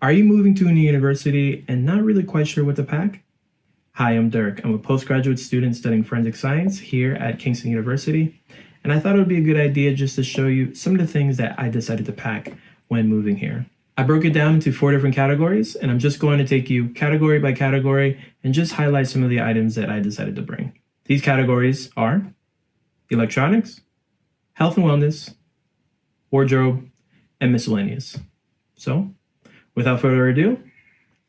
Are you moving to a new university and not really quite sure what to pack? Hi, I'm Dirk. I'm a postgraduate student studying forensic science here at Kingston University, and I thought it would be a good idea just to show you some of the things that I decided to pack when moving here. I broke it down into 4 different categories, and I'm just going to take you category by category and just highlight some of the items that I decided to bring. These categories are electronics, health and wellness, wardrobe, and miscellaneous. So, without further ado,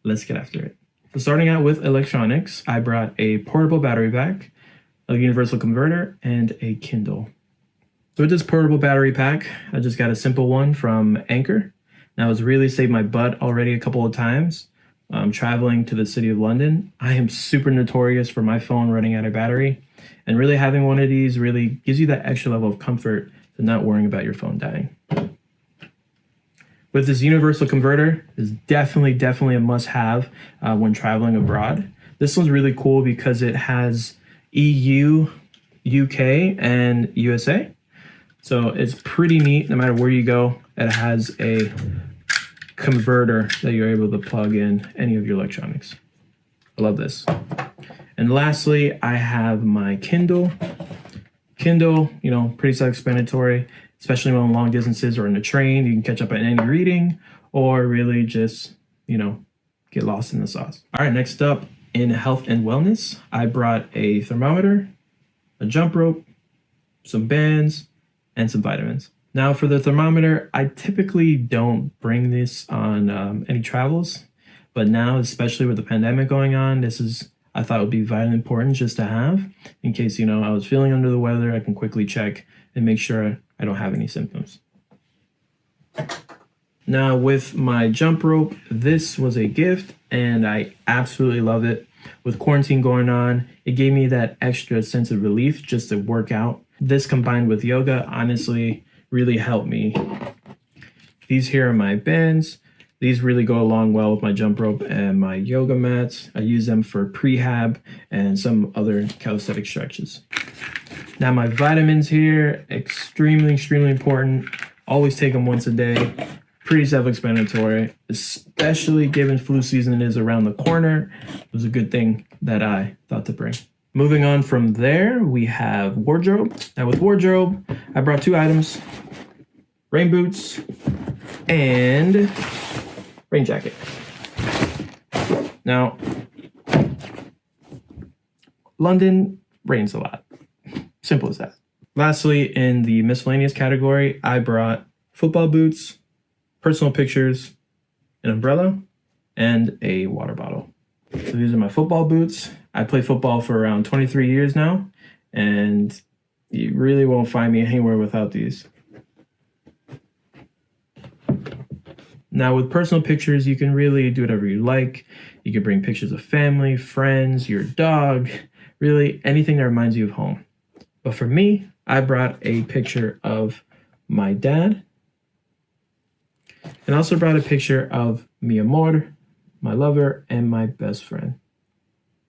let's get after it. So starting out with electronics, I brought a portable battery pack, a universal converter, and a Kindle. So with this portable battery pack, I just got a simple one from Anker. Now it's really saved my butt already a couple of times. Traveling to the city of London, I am super notorious for my phone running out of battery, and really having one of these really gives you that extra level of comfort to not worrying about your phone dying. With this universal converter, is definitely a must-have when traveling abroad. This one's really cool because it has EU, UK, and USA. So it's pretty neat no matter where you go. It has a converter that you're able to plug in any of your electronics. I love this. And lastly, I have my Kindle. Kindle, pretty self-explanatory, especially when on long distances or in a train. You can catch up on any reading or really just, get lost in the sauce. All right, next up in health and wellness, I brought a thermometer, a jump rope, some bands, and some vitamins. Now for the thermometer, I typically don't bring this on any travels, but now, especially with the pandemic going on, I thought would be vitally important just to have in case, I was feeling under the weather. I can quickly check and make sure I don't have any symptoms. Now with my jump rope, this was a gift and I absolutely love it. With quarantine going on, it gave me that extra sense of relief just to work out. This combined with yoga, honestly, really helped me. These here are my bands. These really go along well with my jump rope and my yoga mats. I use them for prehab and some other calisthenic stretches. Now my vitamins here, extremely important. Always take them once a day. Pretty self-explanatory, especially given flu season is around the corner. It was a good thing that I thought to bring. Moving on from there, we have wardrobe. Now with wardrobe, I brought 2 items, rain boots and rain jacket. Now, London rains a lot. Simple as that. Lastly, in the miscellaneous category, I brought football boots, personal pictures, an umbrella, and a water bottle. So these are my football boots. I play football for around 23 years now, and you really won't find me anywhere without these. Now with personal pictures, you can really do whatever you like. You can bring pictures of family, friends, your dog, really anything that reminds you of home. But for me, I brought a picture of my dad and also brought a picture of mi amor, my lover, and my best friend.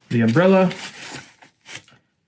The umbrella,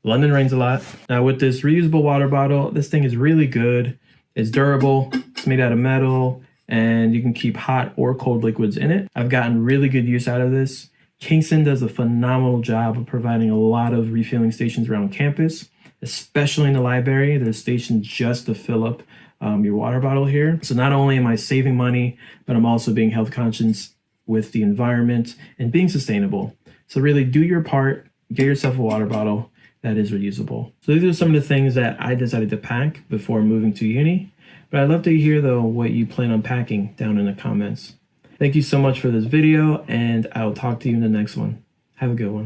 London rains a lot. Now with this reusable water bottle, this thing is really good. It's durable, it's made out of metal, and you can keep hot or cold liquids in it. I've gotten really good use out of this. Kingston does a phenomenal job of providing a lot of refilling stations around campus, especially in the library. There's stations just to fill up your water bottle here. So not only am I saving money, but I'm also being health conscious with the environment and being sustainable. So really do your part, get yourself a water bottle that is reusable. So these are some of the things that I decided to pack before moving to uni. But I'd love to hear though what you plan on packing down in the comments. Thank you so much for this video, and I'll talk to you in the next one. Have a good one.